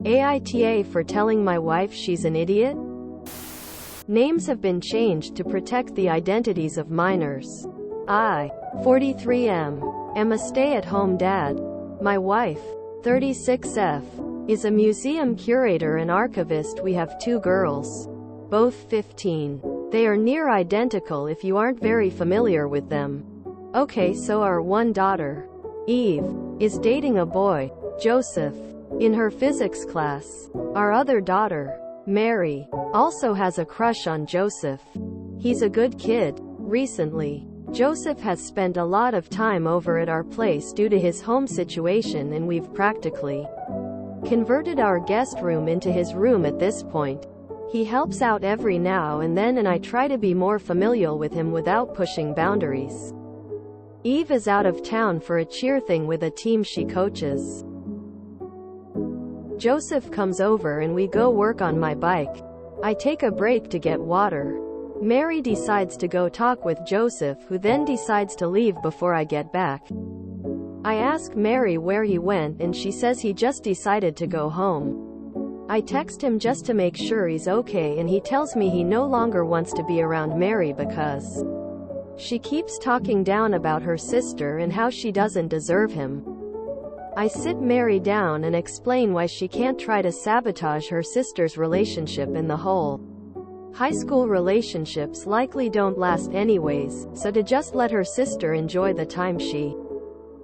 AITA for telling my wife she's an idiot? Names have been changed to protect the identities of minors. I, 43M, am a stay-at-home dad. My wife, 36F, is a museum curator and archivist. We have 2 girls, both 15. They are near identical if you aren't very familiar with them. Okay, so our one daughter, Eve, is dating a boy, Joseph, in her physics class. Our other daughter, Mary, also has a crush on Joseph. He's a good kid. Recently, Joseph has spent a lot of time over at our place due to his home situation, and we've practically converted our guest room into his room at this point. He helps out every now and then, and I try to be more familial with him without pushing boundaries. Eve is out of town for a cheer thing with a team she coaches. Joseph comes over and we go work on my bike. I take a break to get water. Mary decides to go talk with Joseph, who then decides to leave before I get back. I ask Mary where he went, and she says he just decided to go home. I text him just to make sure he's okay, and he tells me he no longer wants to be around Mary because she keeps talking down about her sister and how she doesn't deserve him. I sit Mary down and explain why she can't try to sabotage her sister's relationship in the whole. High school relationships likely don't last anyways, so to just let her sister enjoy the time she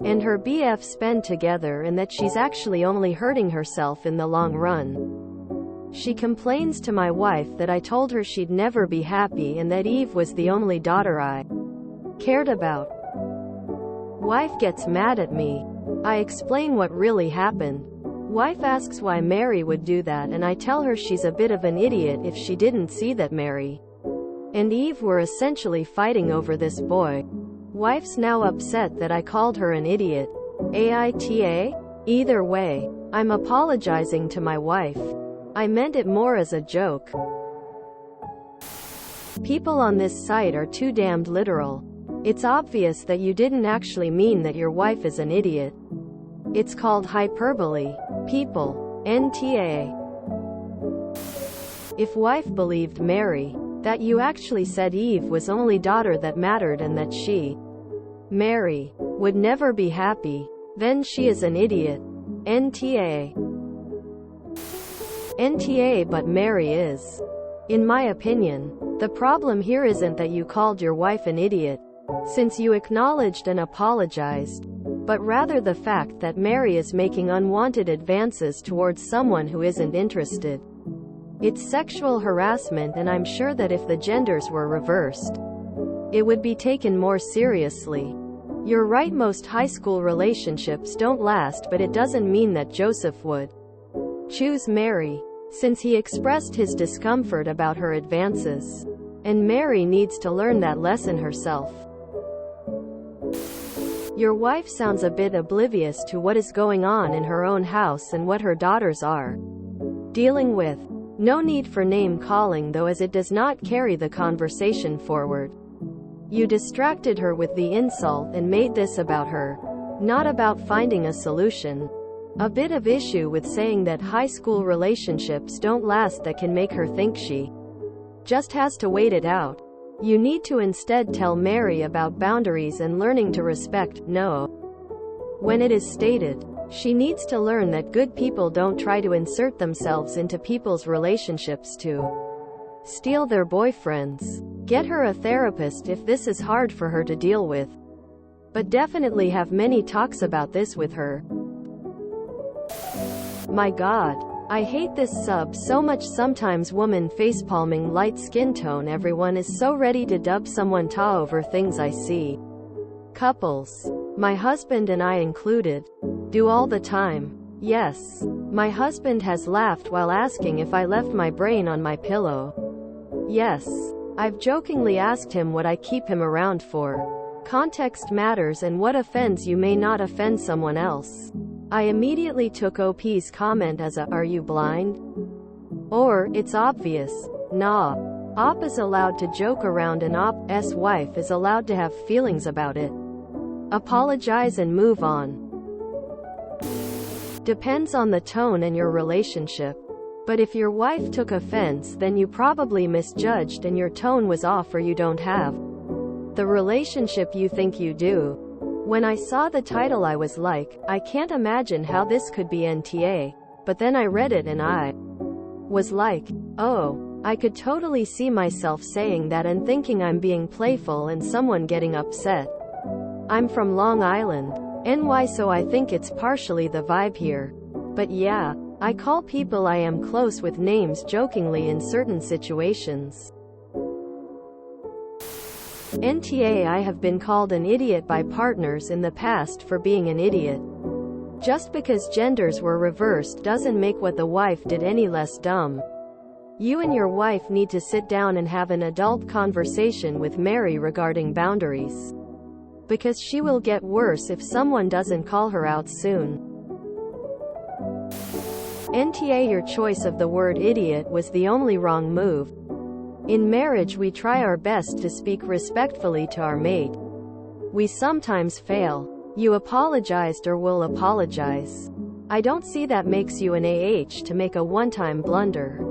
and her BF spend together, and that she's actually only hurting herself in the long run. She complains to my wife that I told her she'd never be happy and that Eve was the only daughter I cared about. Wife gets mad at me. I explain what really happened. Wife asks why Mary would do that, and I tell her she's a bit of an idiot if she didn't see that Mary and Eve were essentially fighting over this boy. Wife's now upset that I called her an idiot. AITA? Either way, I'm apologizing to my wife. I meant it more as a joke. People on this site are too damned literal. It's obvious that you didn't actually mean that your wife is an idiot. It's called hyperbole. People. NTA. If wife believed Mary, that you actually said Eve was only daughter that mattered and that she, Mary, would never be happy, then she is an idiot. NTA. NTA, but Mary is. In my opinion, the problem here isn't that you called your wife an idiot, since you acknowledged and apologized, but rather the fact that Mary is making unwanted advances towards someone who isn't interested. It's sexual harassment, and I'm sure that if the genders were reversed, it would be taken more seriously. You're right, most high school relationships don't last, but it doesn't mean that Joseph would choose Mary, since he expressed his discomfort about her advances. And Mary needs to learn that lesson herself. Your wife sounds a bit oblivious to what is going on in her own house and what her daughters are dealing with. No need for name calling though, as it does not carry the conversation forward. You distracted her with the insult and made this about her, not about finding a solution. A bit of issue with saying that high school relationships don't last that can make her think she just has to wait it out. You need to instead tell Mary about boundaries and learning to respect no when it is stated. She needs to learn that good people don't try to insert themselves into people's relationships to steal their boyfriends. Get her a therapist if this is hard for her to deal with. But definitely have many talks about this with her. My God. I hate this sub so much. Sometimes woman facepalming light skin tone. Everyone is so ready to dub someone ta over things I see. Couples, my husband and I included, do all the time. Yes. My husband has laughed while asking if I left my brain on my pillow. Yes. I've jokingly asked him what I keep him around for. Context matters, and what offends you may not offend someone else. I immediately took OP's comment as a, "Are you blind?" Or, "It's obvious." Nah. Op is allowed to joke around, and Op's wife is allowed to have feelings about it. Apologize and move on. Depends on the tone and your relationship. But if your wife took offense, then you probably misjudged and your tone was off, or you don't have the relationship you think you do. When I saw the title I was like, I can't imagine how this could be NTA. But then I read it and I was like, oh, I could totally see myself saying that and thinking I'm being playful and someone getting upset. I'm from Long Island, NY, so I think it's partially the vibe here. But yeah, I call people I am close with names jokingly in certain situations. NTA, I have been called an idiot by partners in the past for being an idiot. Just because genders were reversed doesn't make what the wife did any less dumb. You and your wife need to sit down and have an adult conversation with Mary regarding boundaries. Because she will get worse if someone doesn't call her out soon. NTA, your choice of the word idiot was the only wrong move. In marriage we try our best to speak respectfully to our mate. We sometimes fail. You apologized or will apologize. I don't see that makes you an AH to make a one-time blunder.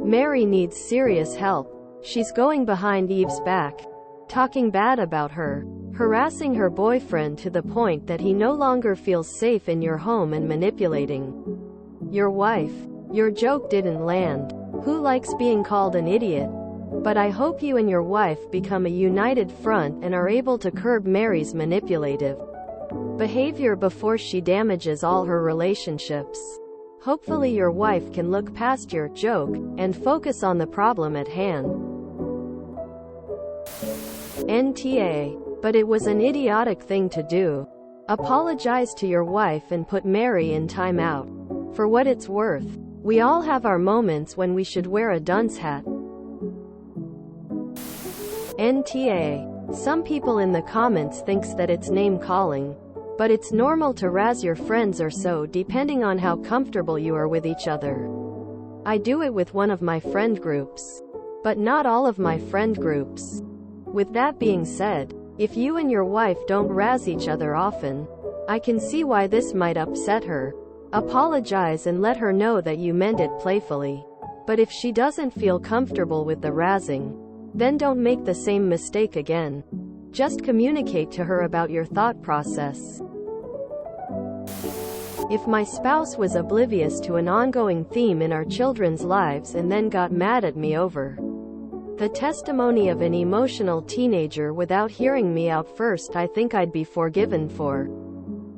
Mary needs serious help. She's going behind Eve's back, talking bad about her, harassing her boyfriend to the point that he no longer feels safe in your home, and manipulating your wife. Your joke didn't land. Who likes being called an idiot? But I hope you and your wife become a united front and are able to curb Mary's manipulative behavior before she damages all her relationships. Hopefully your wife can look past your joke and focus on the problem at hand. NTA. But it was an idiotic thing to do. Apologize to your wife and put Mary in timeout. For what it's worth, we all have our moments when we should wear a dunce hat. NTA. Some people in the comments thinks that it's name calling. But it's normal to razz your friends or so, depending on how comfortable you are with each other. I do it with one of my friend groups. But not all of my friend groups. With that being said, if you and your wife don't razz each other often, I can see why this might upset her. Apologize and let her know that you meant it playfully. But if she doesn't feel comfortable with the razzing, then don't make the same mistake again. Just communicate to her about your thought process. If my spouse was oblivious to an ongoing theme in our children's lives and then got mad at me over the testimony of an emotional teenager without hearing me out first, I think I'd be forgiven for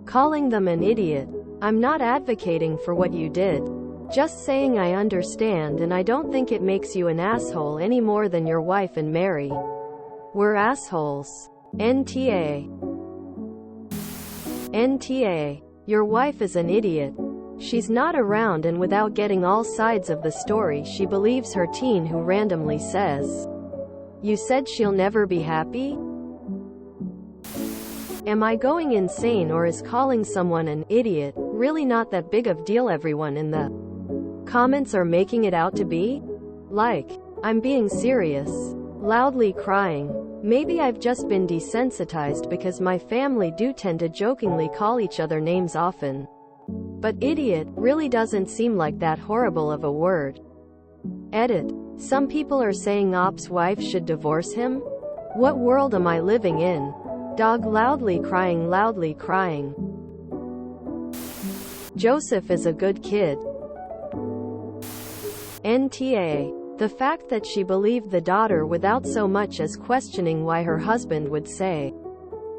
calling them an idiot. I'm not advocating for what you did. Just saying I understand, and I don't think it makes you an asshole any more than your wife and Mary were assholes. NTA. NTA. Your wife is an idiot. She's not around, and without getting all sides of the story, she believes her teen who randomly says, "You said she'll never be happy?" Am I going insane, or is calling someone an idiot really not that big of deal everyone in the comments are making it out to be? Like, I'm being serious. Loudly crying. Maybe I've just been desensitized because my family do tend to jokingly call each other names often. But idiot really doesn't seem like that horrible of a word. Edit. Some people are saying Op's wife should divorce him? What world am I living in? Dog loudly crying, loudly crying. Joseph is a good kid. NTA. The fact that she believed the daughter without so much as questioning why her husband would say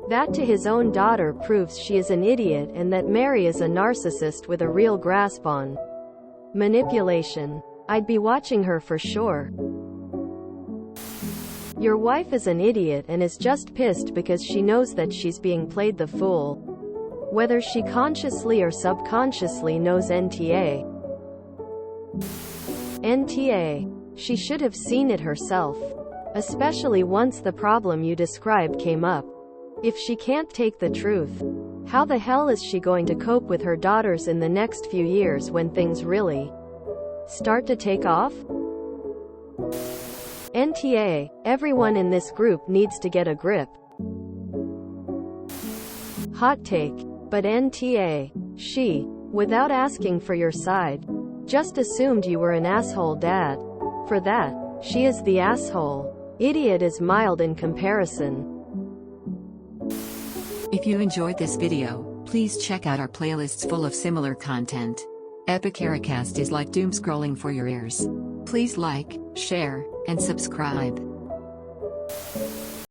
that to his own daughter proves she is an idiot, and that Mary is a narcissist with a real grasp on manipulation. I'd be watching her for sure. Your wife is an idiot and is just pissed because she knows that she's being played the fool. Whether she consciously or subconsciously knows. NTA. NTA. She should have seen it herself. Especially once the problem you described came up. If she can't take the truth, how the hell is she going to cope with her daughters in the next few years when things really start to take off? NTA. Everyone in this group needs to get a grip. Hot take. But NTA, she, without asking for your side, just assumed you were an asshole dad. For that, she is the asshole. Idiot is mild in comparison. If you enjoyed this video, please check out our playlists full of similar content. AmITheAsshole is like doom scrolling for your ears. Please like, share, and subscribe.